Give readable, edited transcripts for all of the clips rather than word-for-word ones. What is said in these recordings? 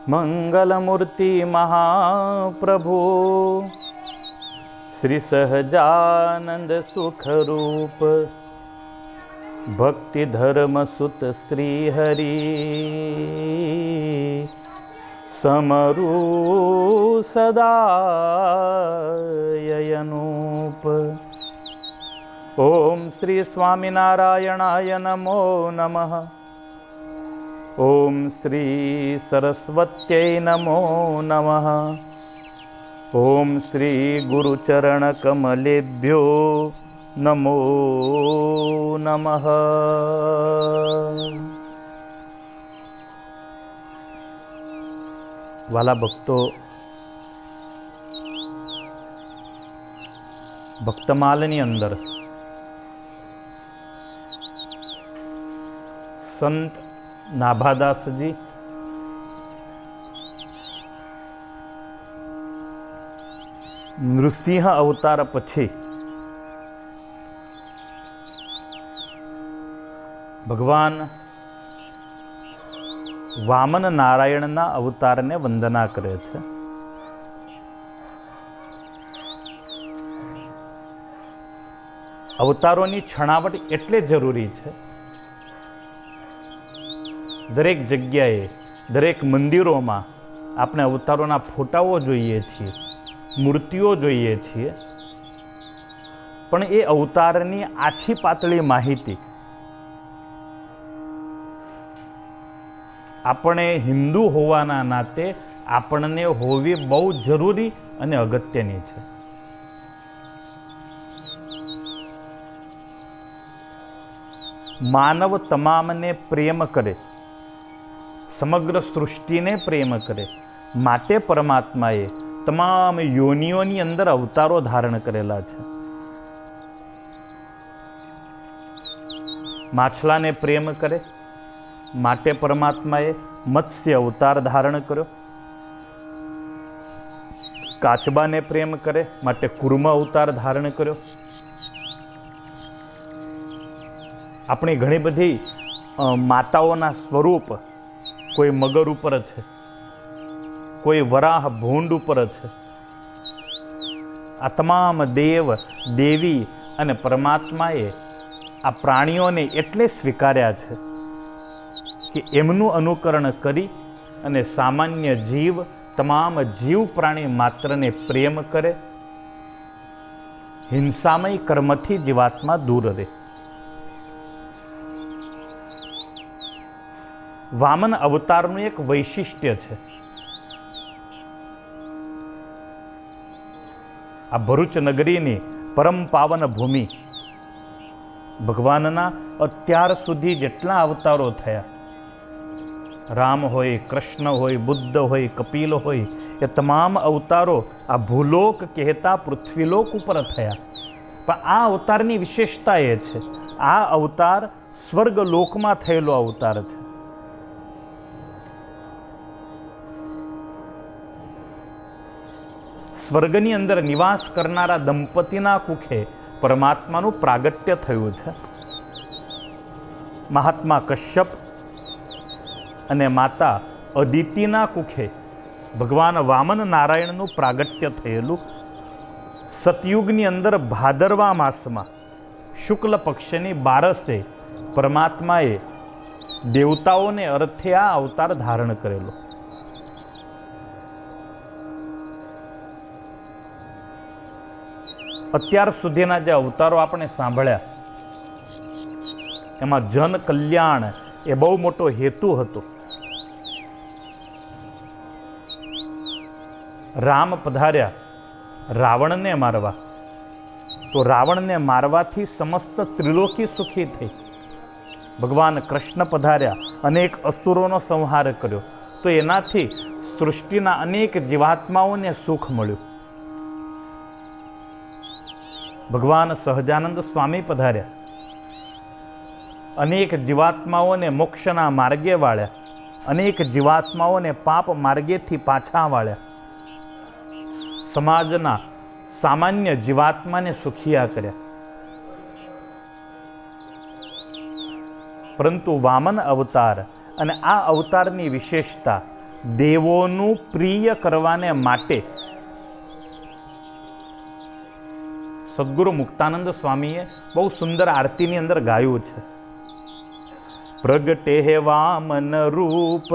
मंगलमूर्ति महाप्रभु श्री सहजानंद सुख रूप भक्ति धर्म सुत श्री हरि समरू सदा ययनूप। ओम श्री स्वामीनारायणाय नमो नमः। ओम श्री सरस्वत्यै नमो नमः। ओम श्री गुरुचरण कमलेभ्यो नमो नमः। वाला भक्तो, भक्तमालनी अंदर संत नाभादासजी नृसिंह अवतार पछी भगवान वामन नारायणना अवतारने वंदना करे छे। अवतारोनी छणावट एटले जरूरी छे। दरेक जग्याए दरेक मंदिरों में आपने अवतारों फोटाओ जोईए छीए, मूर्तिओ जोईए छीए, पण ए अवतारनी आछी पातળી माहिती આપણે હિન્દુ હોવાના નાતે આપણને હોવી બહુ જરૂરી અને અગત્યની છે। માનવ તમામને પ્રેમ કરે, સમગ્ર સૃષ્ટિને પ્રેમ કરે માટે પરમાત્માએ તમામ યોનિઓની અંદર અવતારો ધારણ કરેલા છે। માછલાને પ્રેમ કરે માટે પરમાત્માએ મત્સ્ય અવતાર ધારણ કર્યો। કાચબાને પ્રેમ કરે માટે કુર્મ અવતાર ધારણ કર્યો। આપણી ઘણી બધી માતાઓના સ્વરૂપ કોઈ મગર ઉપર છે, કોઈ વરાહ ભૂંડ ઉપર છે। આ તમામ દેવ દેવી અને પરમાત્માએ આ પ્રાણીઓને એટલે સ્વીકાર્યા છે કે એમનું અનુકરણ કરી અને સામાન્ય જીવ તમામ જીવ પ્રાણી માત્રને પ્રેમ કરે, હિંસામય કર્મથી જીવાત્મા દૂર રહે। વામન અવતારનું એક વૈશિષ્ટ્ય છે। આ ભરૂચ નગરીની પરમ પાવન ભૂમિ, ભગવાનના અત્યાર સુધી જેટલા અવતારો થયા, राम होय, कृष्ण होय, बुद्ध होय, कपिल होय, ये तमाम अवतारों आ भूलोक कहता पृथ्वीलोक पर थया। पण आ अवतारनी विशेषता ए छे, आ अवतार स्वर्गलोक में थयेलो अवतार छे। स्वर्गनी अंदर निवास करनारा दंपतीना कुखे परमात्मानुं प्रागट्य थयुं छे। महात्मा कश्यप અને માતા અદિતિના કુખે ભગવાન વામન નારાયણનું પ્રાગટ્ય થયેલું સતયુગની અંદર ભાદરવા માસમાં શુક્લ પક્ષની 12સે પરમાત્માએ દેવતાઓને અર્થે આ અવતાર ધારણ કરેલો। અત્યાર સુધીના જે અવતારો આપણે સાંભળ્યા એમાં જન કલ્યાણ એ બહુ મોટો હેતુ હતો। રામ પધાર્યા રાવણને મારવા, તો રાવણને મારવાથી સમસ્ત ત્રિલોકી સુખી થઈ। ભગવાન કૃષ્ણ પધાર્યા, અનેક અસુરોનો સંહાર કર્યો, તો એનાથી સૃષ્ટિના અનેક જીવાત્માઓને સુખ મળ્યું। ભગવાન સહજાનંદ સ્વામી પધાર્યા, अनेक जीवात्माओने मोक्षना मार्गे वाळ्या, अनेक जीवात्माओने पाप मार्गेथी पाछा वाळ्या। समाजना सामान्य जीवात्माने सुखिया कर्या। પરંતુ વામન અવતાર અને આ અવતારની વિશેષતા દેવોનું પ્રિય કરવાને માટે સદગુરુ મુક્તાનંદ સ્વામીએ બહુ સુંદર આરતીની અંદર ગાયું છે. પ્રગટે વામન રૂપ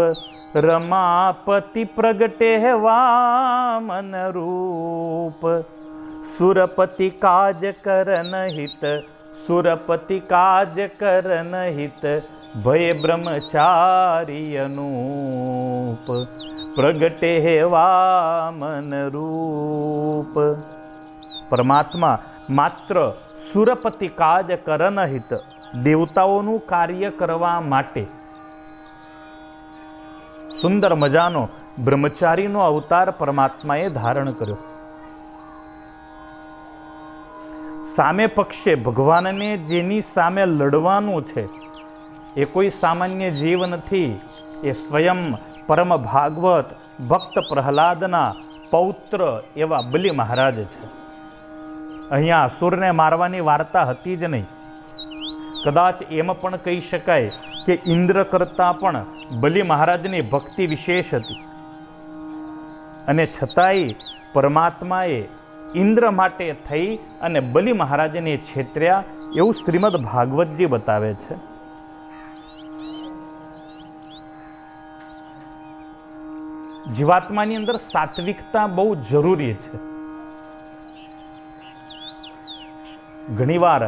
રમાપતિ પ્રગટે વામન રૂપ સુરપતિ કાજ કરન હિત સુરપતિ કાજ કરન હિત ભય બ્રહ્મચારી અનુપ પ્રગટે વામન રૂપ. પરમાત્મા માત્ર સુરપતિ કાજ કરન હિત દેવતાઓનું કાર્ય કરવા માટે સુંદર મજાનો બ્રહ્મચારીનો અવતાર પરમાત્માએ ધારણ કર્યો. સામે પક્ષે ભગવાનને જેની સામે લડવાનું છે એ કોઈ સામાન્ય જીવ નથી, એ સ્વયં પરમ ભાગવત ભક્ત પ્રહલાદના પૌત્ર એવા બલિ મહારાજ છે. અહીંયા અસુરને મારવાની વાર્તા હતી જ નહીં. કદાચ એમ પણ કહી શકાય કે ઇન્દ્ર કરતાં પણ બલિ મહારાજની ભક્તિ વિશેષ હતી, અને છતાંય પરમાત્માએ ઇન્દ્ર માટે થઈ અને બલિ મહારાજને છેતર્યા એવું શ્રીમદ ભાગવતજી બતાવે છે. જીવાત્માની અંદર સાત્વિકતા બહુ જરૂરી છે. ઘણીવાર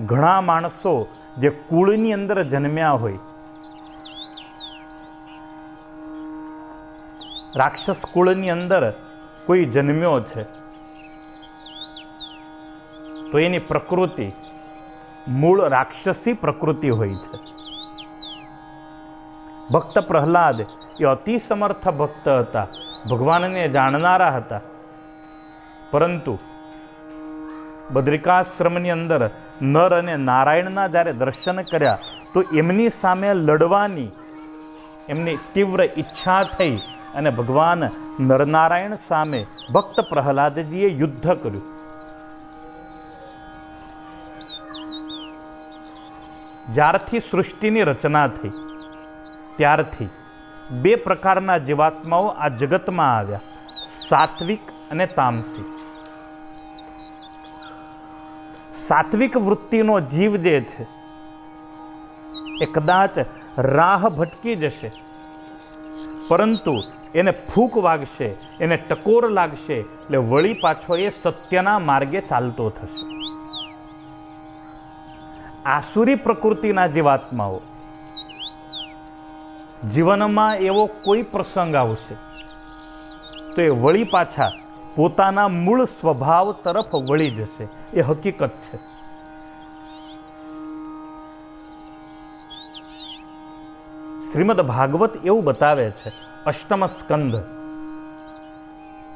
ઘણા માણસો જે કુળની અંદર જન્મ્યા હોય, રાક્ષસ કુળની અંદર કોઈ જન્મ્યો છે તો એની પ્રકૃતિ મૂળ રાક્ષસી પ્રકૃતિ હોય છે. ભક્ત પ્રહલાદ એ અતિ સમર્થ ભક્ત હતા, ભગવાનને જાણનારા હતા, પરંતુ બદ્રિકાશ્રમની અંદર નર અને નારાયણના જ્યારે દર્શન કર્યા તો એમની સામે લડવાની એમની તીવ્ર ઈચ્છા થઈ અને ભગવાન નરનારાયણ સામે ભક્ત પ્રહલાદજીએ યુદ્ધ કર્યું. જ્યારથી સૃષ્ટિની રચના થઈ ત્યારથી બે પ્રકારના જીવાત્માઓ આ જગતમાં આવ્યા, સાત્વિક અને તામસી. સાત્વિક વૃત્તિનો જીવ જે છે એ કદાચ રાહ ભટકી જશે, પરંતુ એને ફૂંક વાગશે, એને ટકોર લાગશે એટલે વળી પાછો એ સત્યના માર્ગે ચાલતો થશે. આસુરી પ્રકૃતિના જીવાત્માઓ જીવનમાં એવો કોઈ પ્રસંગ આવશે તો એ વળી પાછા પોતાના મૂળ સ્વભાવ તરફ વળી જશે. એ હકીકત છે. શ્રીમદ ભાગવત એવું બતાવે છે. અષ્ટમ સ્કંદ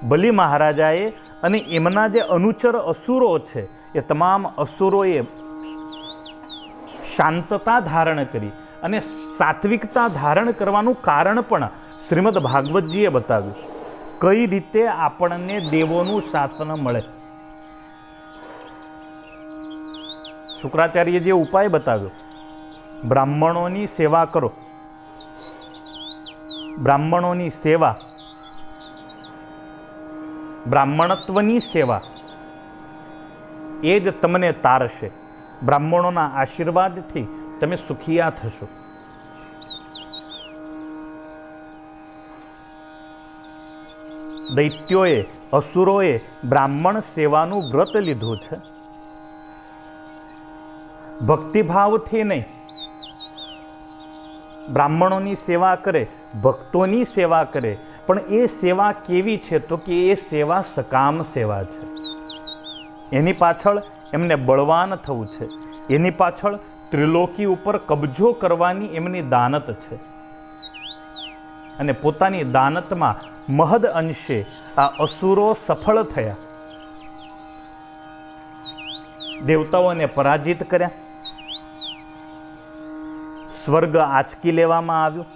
બલિ મહારાજાએ અને એમના જે અનુચર અસુરો છે એ તમામ અસુરોએ શાંતતા ધારણ કરી અને સાત્વિકતા ધારણ કરવાનું કારણ પણ શ્રીમદ ભાગવતજીએ બતાવ્યું. કઈ રીતે આપણને દેવોનું શાસન મળે. શુક્રાચાર્યજીએ ઉપાય બતાવ્યો, બ્રાહ્મણોની સેવા કરો. બ્રાહ્મણોની સેવા, બ્રાહ્મણત્વની સેવા એ જ તમને તારશે. બ્રાહ્મણોના આશીર્વાદથી તમે સુખિયા થશો. દૈત્યોએ અસુરોએ બ્રાહ્મણ સેવાનું વ્રત લીધું છે. ભક્તિભાવથી નહીં, બ્રાહ્મણોની સેવા કરે, ભક્તોની સેવા કરે, પણ એ સેવા કેવી છે તો કે એ સેવા સકામ સેવા છે. એની પાછળ એમને બળવાન થવું છે, એની પાછળ ત્રિલોકી ઉપર કબજો કરવાની એમની દાનત છે, અને પોતાની દાનતમાં મહદ અંશે આ અસુરો સફળ થયા, દેવતાઓને પરાજિત કર્યા, સ્વર્ગ આંચકી લેવામાં આવ્યું,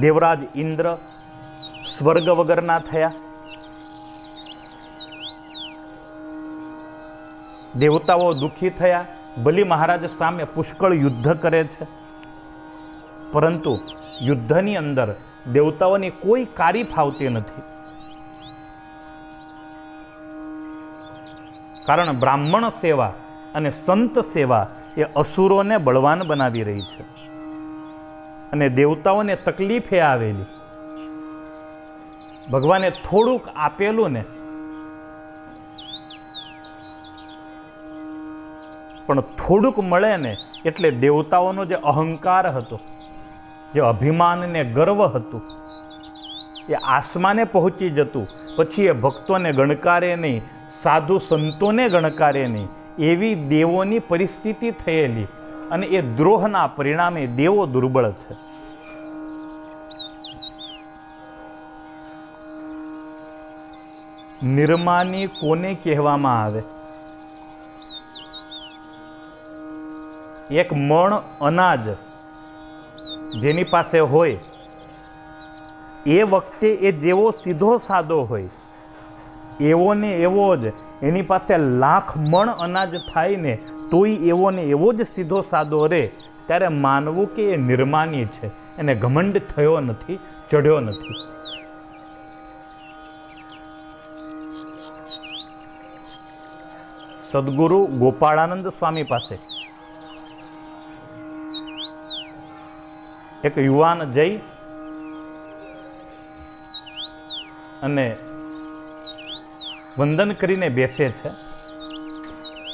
દેવરાજ ઇન્દ્ર સ્વર્ગ વગરના થયા, દેવતાઓ દુઃખી થયા, બલિ મહારાજ સામે પુષ્કળ યુદ્ધ કરે છે, પરંતુ યુદ્ધની અંદર દેવતાઓની કોઈ કારી ફાવતી નથી. કારણ બ્રાહ્મણ સેવા અને સંત સેવા એ અસુરોને બળવાન બનાવી રહી છે અને દેવતાઓને તકલીફે આવેલી. ભગવાને થોડુંક આપેલું ને, પણ થોડુંક મળે ને એટલે દેવતાઓનો જે અહંકાર હતો, જે અભિમાન ને ગર્વ હતું, એ આસમાને પહોંચી જતું. પછી એ ભક્તોને ગણકારે નહીં, સાધુ સંતોને ગણકારે નહીં, એવી દેવોની પરિસ્થિતિ થયેલી. અને એ દ્રોહના પરિણામે દેવો દુર્બળ છે. નિર્માની કોને કહેવામાં આવે? એક મણ અનાજ જેની પાસે હોય એ વખતે એ જેવો સીધો સાદો હોય એવો ને એવો જ એની પાસે લાખ મણ અનાજ થાય ને તોય એવો ને એવો જ સીધો સાદો રહે, ત્યારે માનવું કે એ નિર્માની છે, એને ઘમંડ થયો નથી, ચઢ્યો નથી. સદગુરુ ગોપાળાનંદ સ્વામી પાસે એક યુવાન જઈ અને વંદન કરીને બેસે છે.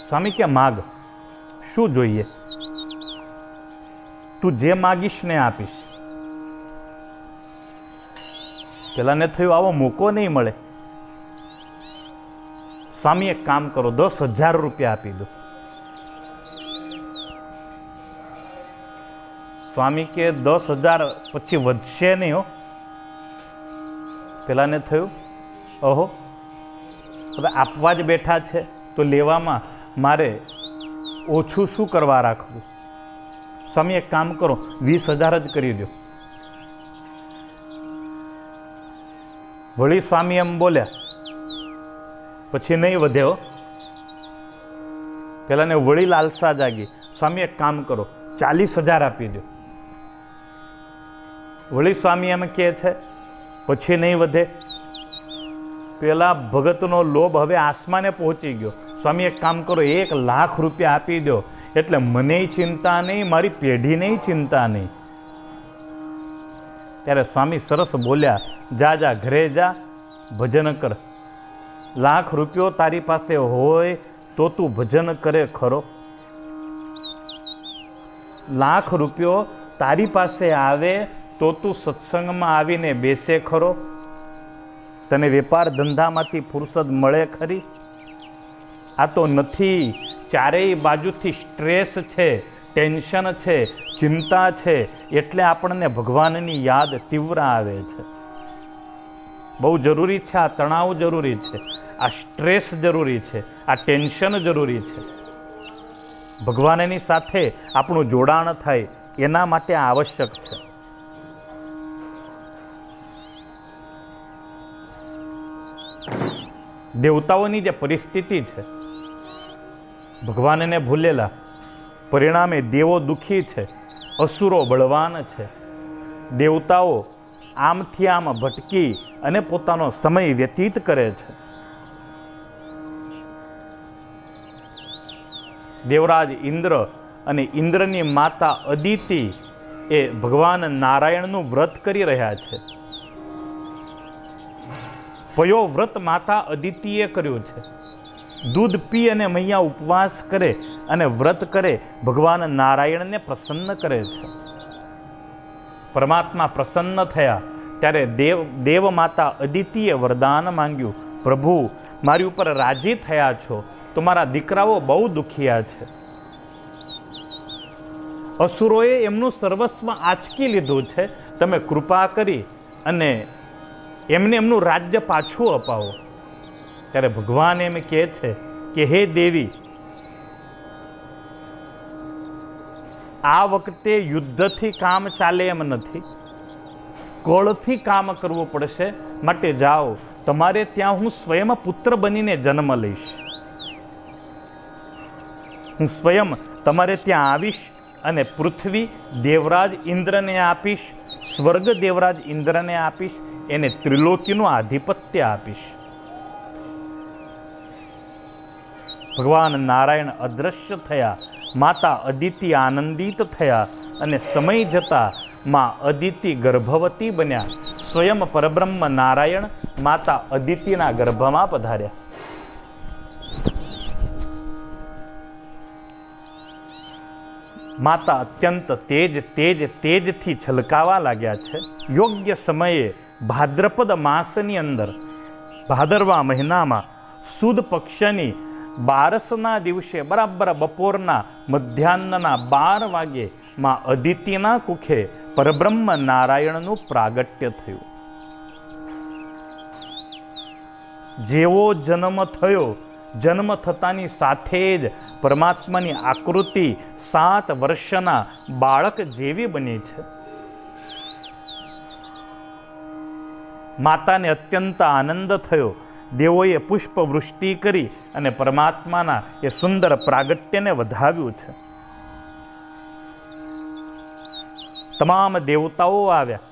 સ્વામી કે માગ, શું જોઈએ? તું જે માગીશ ને આપીશ. પેલાને થયું આવો મોકો નહીં મળે. સ્વામી એક કામ કરો, 10,000 રૂપિયા આપી દો. સ્વામી કે 10,000 પછી વધશે નહીં હો. પેલાને થયું ઓહો, હવે આપવા જ બેઠા છે તો લેવામાં મારે ઓછું શું કરવા રાખવું. સ્વામી એક કામ કરો, 20,000 જ કરી દો. વળી સ્વામી એમ બોલ્યા, પછી નહીં વધ્યો. પેલાને વળી લાલસા જાગી. સ્વામી એક કામ કરો, 40,000 આપી દો. વળી સ્વામી એમ કહે છે, પછી નહીં વધે. પેલા ભગતનો લોભ હવે આસમાને પહોંચી ગયો. સ્વામી એક કામ કરો, 1,00,000 રૂપિયા આપી દો, એટલે મને ચિંતા નહીં, મારી પેઢીને ચિંતા નહીં. ત્યારે સ્વામી સરસ બોલ્યા, જા જા ઘરે જા, ભજન કર. 1,00,000 રૂપિયો તારી પાસે હોય તો તું ભજન કરે ખરો? 1,00,000 રૂપિયો તારી પાસે આવે તો તું સત્સંગમાં આવીને બેસે ખરો? તને વેપાર ધંધામાંથી ફુરસદ મળે ખરી? આ તો નથી. ચારેય બાજુથી સ્ટ્રેસ છે, ટેન્શન છે, ચિંતા છે, એટલે આપણને ભગવાનની યાદ તીવ્ર આવે છે. બહુ જરૂરી છે. આ તણાવ જરૂરી છે, આ સ્ટ્રેસ જરૂરી છે, આ ટેન્શન જરૂરી છે. ભગવાનની સાથે આપણું જોડાણ થાય એના માટે આ આવશ્યક છે. દેવતાઓની જે પરિસ્થિતિ છે, ભગવાનને ભૂલેલા, પરિણામે દેવો દુઃખી છે, અસુરો બળવાન છે. દેવતાઓ આમથી આમ ભટકી અને પોતાનો સમય વ્યતીત કરે છે. દેવરાજ ઇન્દ્ર અને ઇન્દ્રની માતા અદિતિ એ ભગવાન નારાયણનું વ્રત કરી રહ્યા છે. પયો વ્રત માતા અદિતિએ કર્યું છે. દૂધ પી અને મૈયા ઉપવાસ કરે અને વ્રત કરે, ભગવાન નારાયણને પ્રસન્ન કરે છે. પરમાત્મા પ્રસન્ન થયા ત્યારે દેવ માતા અદિતિએ વરદાન માંગ્યું, પ્રભુ મારી ઉપર રાજી થયા છો તો મારા દીકરાઓ બહુ દુખિયા છે. અસુરોએ એમનું સર્વસ્વ આંચકી લીધું છે, તમે કૃપા કરી અને એમને એમનું રાજ્ય પાછું અપાવો. ત્યારે ભગવાન એમ કહે છે કે હે દેવી, આ વખતે યુદ્ધથી કામ ચાલે એમ નથી, કોળથી કામ કરવું પડશે. માટે જાઓ, તમારે ત્યાં હું સ્વયં પુત્ર બનીને જન્મ લઈશ. હું સ્વયં તમારે ત્યાં આવીશ અને પૃથ્વી દેવરાજ ઇન્દ્રને આપીશ, સ્વર્ગ દેવરાજ ઇન્દ્રને આપીશ, એને ત્રિલોકીનું આધિપત્ય આપીશ. ભગવાન નારાયણ અદ્રશ્ય થયા, માતા અદિતિ આનંદિત થયા અને સમય જતા માં અદિતિ ગર્ભવતી બન્યા. સ્વયં પરબ્રહ્મ નારાયણ માતા અદિતિના ગર્ભમાં પધાર્યા. માતા અત્યંત તેજથી છલકાવા લાગ્યા છે. યોગ્ય સમયે ભાદ્રપદ માસની અંદર, ભાદરવા મહિનામાં સુદ પક્ષની 12ના દિવસે બરાબર બપોરના મધ્યાહ્નના 12 વાગે માં અદિતિના કુખે પરબ્રહ્મ નારાયણનું પ્રાગટ્ય થયું. જેવો જન્મ થયો, જન્મ થતાની સાથે જ પરમાત્માની આકૃતિ 7 વર્ષના બાળક જેવી બની છે. માતાને અત્યંત આનંદ થયો. દેવોએ પુષ્પવૃષ્ટિ કરી અને પરમાત્માના એ સુંદર પ્રાગટ્યને વધાવ્યું છે. તમામ દેવતાઓ આવ્યા.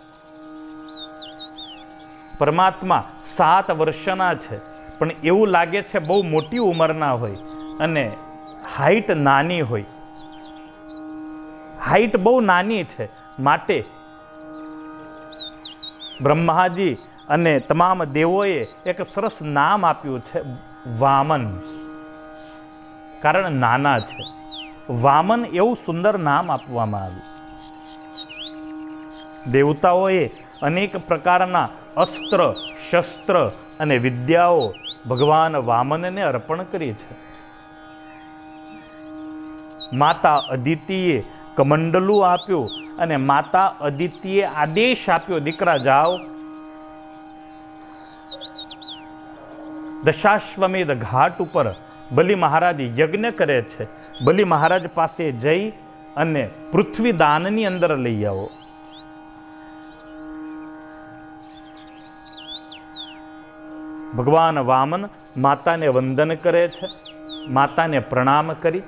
પરમાત્મા 7 વર્ષના છે, પણ એવું લાગે છે બહુ મોટી ઉંમરના હોય અને હાઈટ નાની હોય. હાઈટ બહુ નાની છે, માટે બ્રહ્માજી અને તમામ દેવોએ એક સરસ નામ આપ્યું છે, વામન. કારણ નાના છે, વામન એવું સુંદર નામ આપવામાં આવ્યું. દેવતાઓએ અનેક પ્રકારના અસ્ત્ર, શસ્ત્ર અને વિદ્યાઓ ભગવાન વામનને અર્પણ કરી છે. માતા અદિતિએ કમંડલું આપ્યું અને માતા અદિતિએ આદેશ આપ્યો, દીકરા જાઓ, દશાશ્વમેધ ઘાટ ઉપર બલિ મહારાજ યજ્ઞ કરે છે. બલિ મહારાજ પાસે જઈ અને પૃથ્વી દાનની અંદર લઈ આવો. ભગવાન વામન માતાને વંદન કરે છે. માતાને પ્રણામ કરી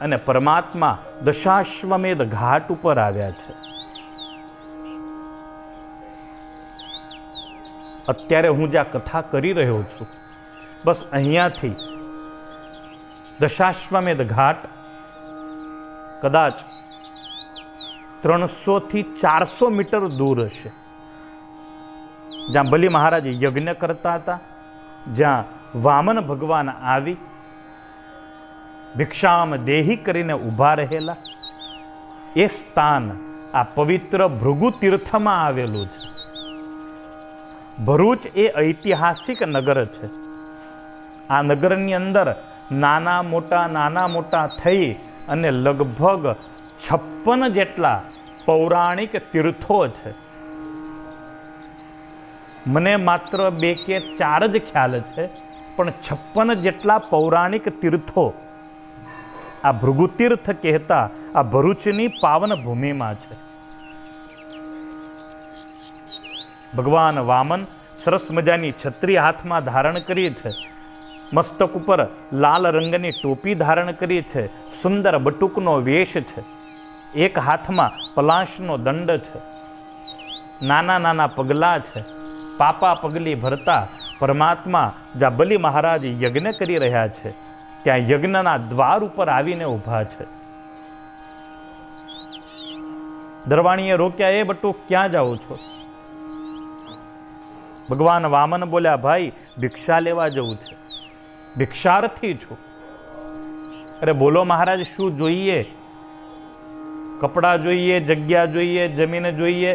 અને પરમાત્મા દશાશ્વમેધ ઘાટ ઉપર આવ્યા છે. અત્યારે હું જ્યાં કથા કરી રહ્યો છું, બસ અહીંયાથી દશાશ્વમેધ ઘાટ કદાચ 300 થી 400 મીટર દૂર હશે. જ્યાં બલિ મહારાજ યજ્ઞ કરતા હતા, જ્યાં વામન ભગવાન આવી ભિક્ષામ દેહી કરીને ઊભા રહેલા, એ સ્થાન આ પવિત્ર ભૃગુ તીર્થમાં આવેલું છે. ભરૂચ એ ઐતિહાસિક નગર છે. આ નગરની અંદર નાના મોટા થઈ અને લગભગ 56 જેટલા પૌરાણિક તીર્થો છે. મને માત્ર 2 કે 4 જ ખ્યાલ છે, પણ 56 જેટલા પૌરાણિક તીર્થો આ ભૃગુ તીર્થ કહેતા આ ભરૂચની પાવન ભૂમિમાં છે. ભગવાન વામન સરસ મજાની છત્રી હાથમાં ધારણ કરી છે. મસ્તક ઉપર લાલ રંગની ટોપી ધારણ કરી છે. સુંદર બટુકનો વેશ છે. એક હાથમાં પલાશનો દંડ છે. નાના પગલાં છે. પાપા પગલી ભરતા પરમાત્મા જ્યાં બલિ મહારાજ યજ્ઞ કરી રહ્યા છે, ત્યાં યજ્ઞના દ્વાર ઉપર આવીને ઊભા છે. દરવાણીએ રોક્યા, એ બટુક ક્યાં જાઓ છો? ભગવાન વામન બોલ્યા, ભાઈ ભિક્ષા લેવા જવું છે, ભિક્ષાર્થી છું. અરે બોલો મહારાજ, શું જોઈએ? કપડાં જોઈએ, જગ્યા જોઈએ, જમીન જોઈએ,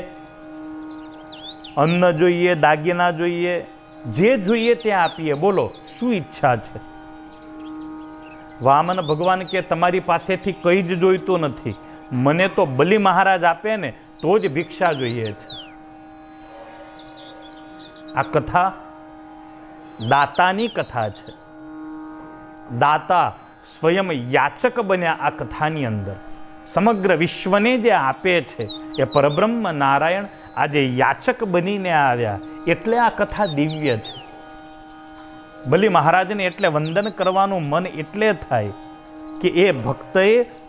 અન્ન જોઈએ, દાગીના જોઈએ, જે જોઈએ ત્યાં આપીએ, બોલો શું ઈચ્છા છે? વામન ભગવાન કે તમારી પાસેથી કંઈ જ જોઈતું નથી, મને તો બલિ મહારાજ આપે ને તો જ ભિક્ષા જોઈએ છે. આ કથા દાતાની કથા છે. દાતા સ્વયં યાચક બન્યા આ કથાની અંદર. સમગ્ર વિશ્વને જે આપે છે એ પરબ્રહ્મ નારાયણ આજે યાચક બનીને આવ્યા, એટલે આ કથા દિવ્ય છે. બલિ મહારાજને એટલે વંદન કરવાનું મન એટલે થાય કે એ ભક્તએ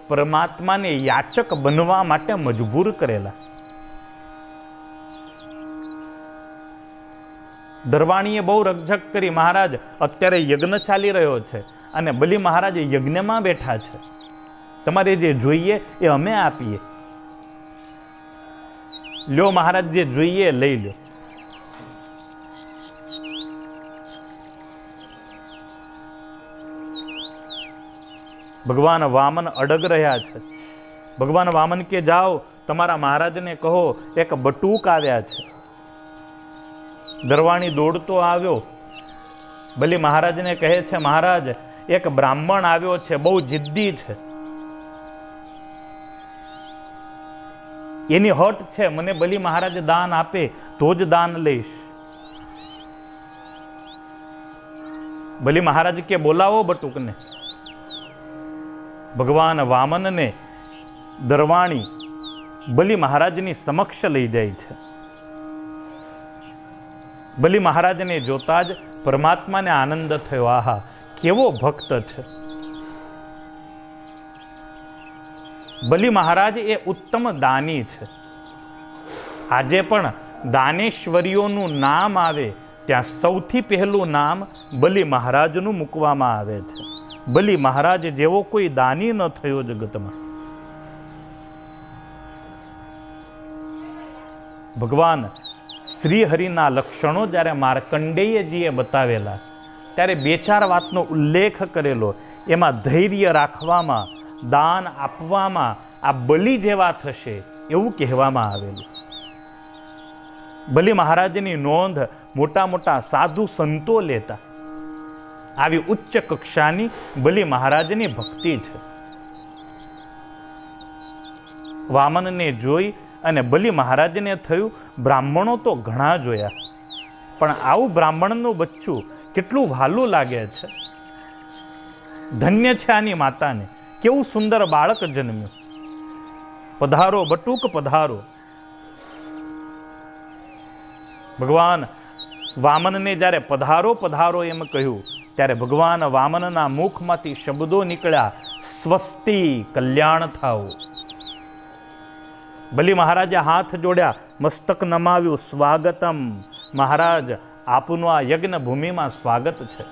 પરમાત્માને યાચક બનવા માટે મજબૂર કરેલા. દરવાણીએ બહુ રકઝક કરી, મહારાજ અત્યારે યજ્ઞ ચાલી રહ્યો છે અને બલિ મહારાજ યજ્ઞમાં બેઠા છે, તમારે જે જોઈએ એ અમે આપીએ. લ્યો મહારાજ, જે જોઈએ લઈ લો. ભગવાન વામન અડગ રહ્યા છે. ભગવાન વામન કે જાઓ તમારા મહારાજને કહો એક બટુક આવ્યા છે. દરવાણી દોડતો આવ્યો, બલિ મહારાજને કહે છે, મહારાજ એક બ્રાહ્મણ આવ્યો છે, બહુ જિદ્દી છે, એની હટ છે, મને બલિ મહારાજ દાન આપે તો જ દાન લઈશ. બલિ મહારાજ કે બોલાવો બટુકને. ભગવાન વામનને દરવાણી બલિ મહારાજની સમક્ષ લઈ જાય છે. બલિ મહારાજને જોતા જ પરમાત્માને આનંદ થયો, આહા કેવો ભક્ત છે. બલિ મહારાજ એ ઉત્તમ દાની છે. આજે પણ દાનેશ્વરીઓનું નામ આવે ત્યાં સૌથી પહેલું નામ બલિ મહારાજનું મૂકવામાં આવે છે. બલિ મહારાજ જેવો કોઈ દાની ન થયો જગતમાં. ભગવાન શ્રી હરિના લક્ષણો જ્યારે માર્કંડેયજીએ બતાવેલા ત્યારે બે ચાર વાતનો ઉલ્લેખ કરેલો. એમાં ધૈર્ય રાખવામાં, દાન આપવામાં આ બલિ જેવા થશે એવું કહેવામાં આવેલું. બલિ મહારાજની નોંધ મોટા મોટા સાધુ સંતો લેતા. આવી ઉચ્ચ કક્ષાની બલિ મહારાજની ભક્તિ છે. વામનને જોઈ અને બલિ મહારાજને થયું, બ્રાહ્મણો તો ઘણા જોયા, પણ આવું બ્રાહ્મણનું બચ્ચું કેટલું વહાલું લાગે છે. ધન્ય છે આની માતાને, કેવું સુંદર બાળક જન્મ્યું. પધારો બટુક પધારો. ભગવાન વામનને જ્યારે પધારો પધારો એમ કહ્યું ત્યારે ભગવાન વામનના મુખમાંથી શબ્દો નીકળ્યા, સ્વસ્તિ, કલ્યાણ થાઓ. બલિ મહારાજે હાથ જોડ્યા, મસ્તક નમાવ્યું, સ્વાગતમ. મહારાજ આપનું આ યજ્ઞ ભૂમિમાં સ્વાગત છે.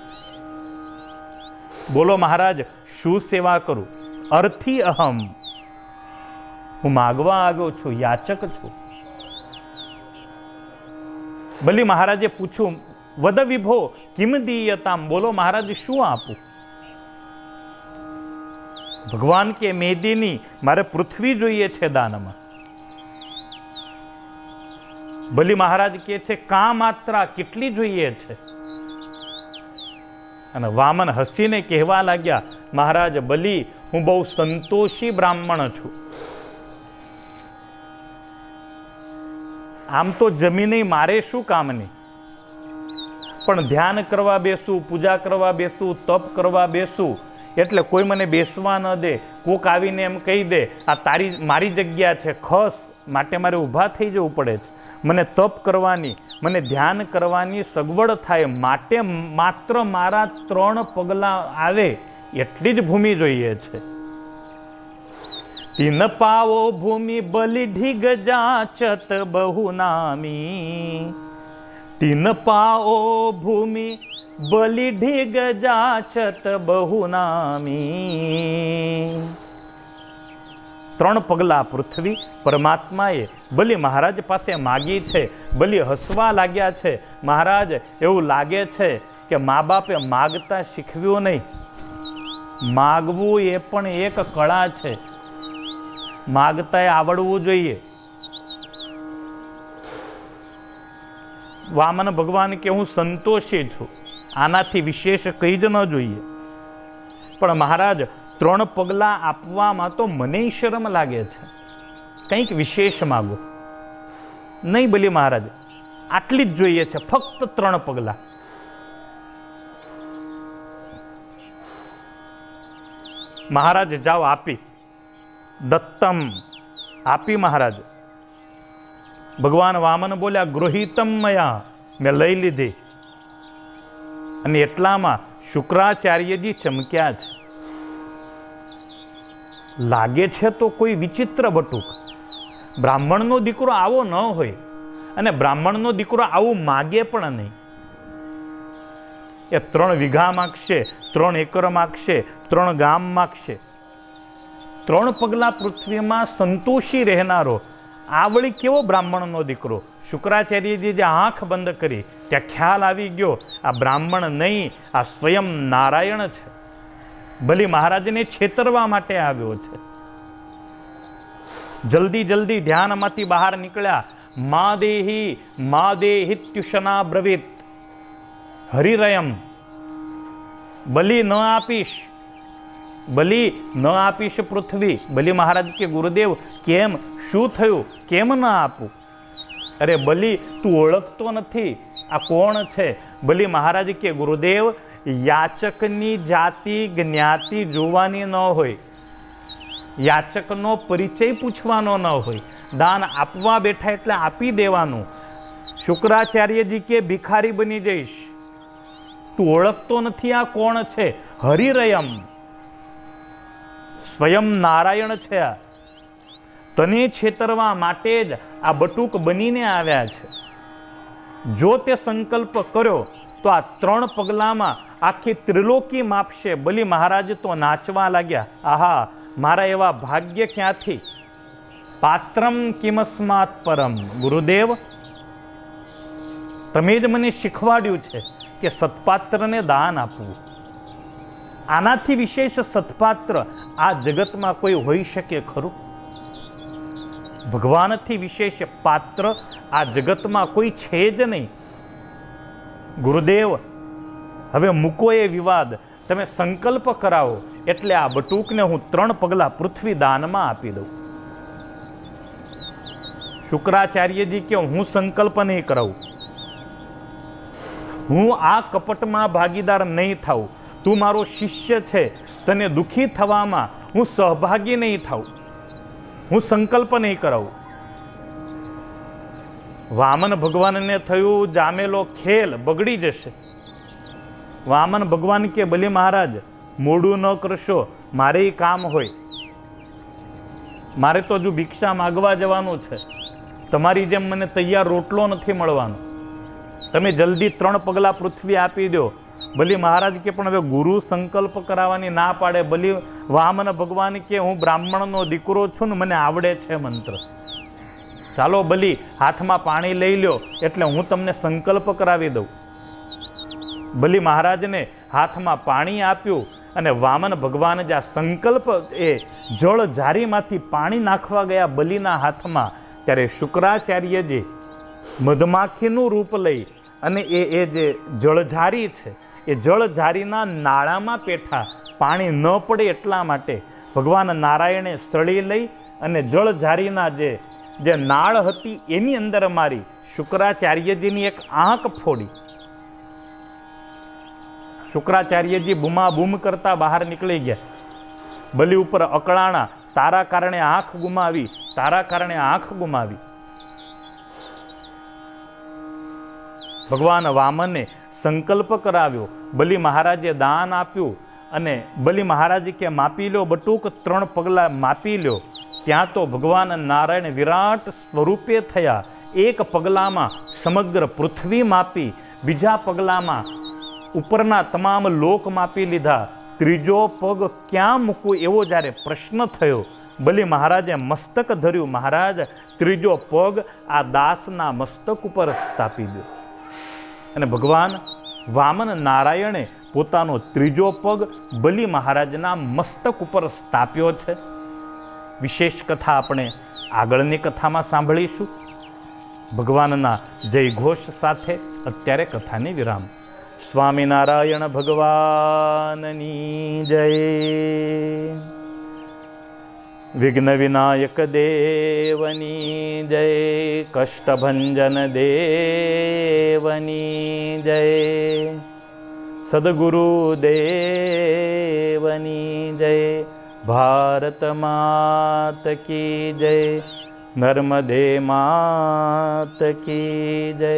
બોલો મહારાજ, શું સેવા કરું? અર્થી અહમ, હું માગવા આવ્યો છું, યાચક છું. બલિ મહારાજે પૂછ્યું, વદ વિભો કિમ દીયતામ, બોલો મહારાજ શું આપું? ભગવાન કે મેદિની, મારે પૃથ્વી જોઈએ છે દાનમાં. બલિ મહારાજ કે છે, કા માત્રા, કેટલી જોઈએ છે? અને વામન હસીને કહેવા લાગ્યા, મહારાજ બલિ, હું બહુ સંતોષી બ્રાહ્મણ છું. આમ તો જમીને મારે શું કામની, પણ ધ્યાન કરવા બેસું, પૂજા કરવા બેસું, તપ કરવા બેસું એટલે કોઈ મને બેસવા ન દે. કોક આવીને એમ કહી દે, આ મારી જગ્યા છે, ખસ, માટે મારે ઊભા થઈ જવું પડે છે. મને તપ કરવાની, મને ધ્યાન કરવાની સગવડ થાય માટે માત્ર મારા 3 પગલાં આવે એટલી જ ભૂમિ જોઈએ છે. તીન પાવો ભૂમિ બલિ ઢીગ જાચત બહુ નામી. તીન પાઓ ભૂમિ બલિ ઢીગ જાચત બહુ નામી. 3 પગલા પૃથ્વી પરમાત્માએ બલિ મહારાજ પાસે માગી છે. બલિ હસવા લાગ્યા છે. મહારાજ, એવું લાગે છે કે મા બાપે માગતા શીખવ્યું નહીં. માગવું એ પણ એક કળા છે, માગતા આવડવું જોઈએ. વામન ભગવાન કે હું સંતોષી છું, આનાથી વિશેષ કંઈ જ ન જોઈએ. પણ મહારાજ 3 પગલાં આપવામાં તો મને શરમ લાગે છે, કંઈક વિશેષ માગો. નહીં બલિ મહારાજ, આટલી જ જોઈએ છે, ફક્ત 3 પગલાં. મહારાજ જાઓ, આપી. દત્તમ, આપી મહારાજ. ભગવાન વામન બોલ્યા, ગૃહિતમ મયા, મેં લઈ લીધી. અને એટલામાં શુક્રાચાર્યજી ચમક્યા છે. લાગે છે તો કોઈ વિચિત્ર બટુક. બ્રાહ્મણનો દીકરો આવો ન હોય અને બ્રાહ્મણનો દીકરો આવું માગે પણ નહીં. એ 3 વીઘા માગશે, 3 એકર માગશે, 3 ગામ માગશે. 3 પગલા પૃથ્વીમાં સંતોષી રહેનારો આ વળી કેવો બ્રાહ્મણનો દીકરો. શુક્રાચાર્યજી જે આંખ બંધ કરી ત્યાં ખ્યાલ આવી ગયો આ બ્રાહ્મણ નહીં, આ સ્વયં નારાયણ છે. બલિ મહારાજને છેતરવા માટે આવ્યો છે. જલ્દી જલ્દી ધ્યાનમાંથી બહાર નીકળ્યા. મા દેહિત્યુષના બ્રવીત હરિરયમ. બલિ ન આપીશ, બલિ ન આપીશ પૃથ્વી. બલિ મહારાજ કે ગુરુદેવ કેમ, શું થયું, કેમ ન આપું? અરે બલિ તું ઓળખતો નથી આ કોણ છે? બલિ મહારાજ કે ગુરુદેવ યાચકની જાતિ જ્ઞાતિ જોવાની ન હોય, યાચકનો પરિચય પૂછવાનો ન હોય, દાન આપવા બેઠા એટલે આપી દેવાનું. શુક્રાચાર્યજી કે ભિખારી બની જઈશ. તું ઓળખતો નથી આ કોણ છે? હરિરયમ, સ્વયં નારાયણ છે આ. તને છેતરવા માટે જ આ બટુક બનીને આવ્યા છે. જો તે સંકલ્પ કર્યો તો આ 3 પગલામાં આખી ત્રિલોકી માપશે. બલિ મહારાજ તો નાચવા લાગ્યા. આહા, મારા એવા ભાગ્ય ક્યાંથી? પાત્રમ કિમસ્માત પરમ. ગુરુદેવ તમે જ મને શીખવાડ્યું છે કે સત્પાત્રને દાન આપવું. આનાથી વિશેષ સત્પાત્ર આ જગતમાં કોઈ હોઈ શકે ખરું? ભગવાનથી વિશેષ પાત્ર આ જગતમાં કોઈ છે જ નહીં. ગુરુદેવ હવે મૂકો એ વિવાદ, તમે સંકલ્પ કરાવો એટલે આ બટુકને હું 3 પગલા પૃથ્વી દાનમાં આપી દઉં. શુક્રાચાર્યજી કે હું સંકલ્પ નહીં કરાવું, હું આ કપટમાં ભાગીદાર નહીં થાઉં. તું મારો શિષ્ય છે, તને દુઃખી થવામાં હું સહભાગી નહીં થાઉં. હું સંકલ્પ નહીં કરાવું. વામન ભગવાનને થયું જામેલો ખેલ બગડી જશે. વામન ભગવાન કે બલિ મહારાજ મોડું ન કરશો, મારે કામ હોય. મારે તો હજુ ભિક્ષા માગવા જવાનું છે. તમારી જેમ મને તૈયાર રોટલો નથી મળવાનો. તમે જલ્દી 3 પગલા પૃથ્વી આપી દો. બલિ મહારાજ કે પણ હવે ગુરુ સંકલ્પ કરાવવાની ના પાડે. બલિ વામન ભગવાન કે હું બ્રાહ્મણનો દીકરો છું ને મને આવડે છે મંત્ર. ચાલો બલિ હાથમાં પાણી લઈ લ્યો એટલે હું તમને સંકલ્પ કરાવી દઉં. બલિ મહારાજને હાથમાં પાણી આપ્યું અને વામન ભગવાન જે આ સંકલ્પ એ જળ જારીમાંથી પાણી નાખવા ગયા બલિના હાથમાં, ત્યારે શુક્રાચાર્યજી મધમાખીનું રૂપ લઈ અને એ જે જળઝારી છે એ જળઝારીના નાળામાં પેઠા. પાણી ન પડે એટલા માટે ભગવાન નારાયણે સળી લઈ અને જળઝારીના જે નાળ હતી એની અંદર મારી શુક્રાચાર્યજીની એક આંખ ફોડી. શુક્રાચાર્યજી બૂમાબૂમ કરતા બહાર નીકળી ગયા. બલિ ઉપર અકળાણા, તારા કારણે આંખ ગુમાવી, તારા કારણે આંખ ગુમાવી. ભગવાન વામને સંકલ્પ કરાવ્યો. બલિ મહારાજે દાન આપ્યું અને બલિ મહારાજ કે માપી લો બટુક, 3 પગલા માપી લો. ત્યાં તો ભગવાન નારાયણ વિરાટ સ્વરૂપે થયા. એક પગલામાં સમગ્ર પૃથ્વી માપી, બીજા પગલામાં ઉપરના તમામ લોક માપી લીધા. ત્રીજો પગ ક્યાં મૂકવું એવો જ્યારે પ્રશ્ન થયો, બલિ મહારાજે મસ્તક ધર્યું. મહારાજ ત્રીજો પગ આ દાસના મસ્તક ઉપર સ્થાપી દો. અને ભગવાન વામન નારાયણે પોતાનો ત્રીજો પગ બલિ મહારાજના મસ્તક ઉપર સ્થાપ્યો છે. વિશેષ કથા આપણે આગળની કથામાં સાંભળીશું. ભગવાનના જય ઘોષ સાથે અત્યારે કથાને વિરામ. સ્વામિનારાયણ ભગવાનની જય. વિઘ્ન વિનાયક દેવની જય. કષ્ટભંજન દેવની જય. સદગુરુ દેવની જય. ભારત માત કી જય. નર્મદે માત કી જય.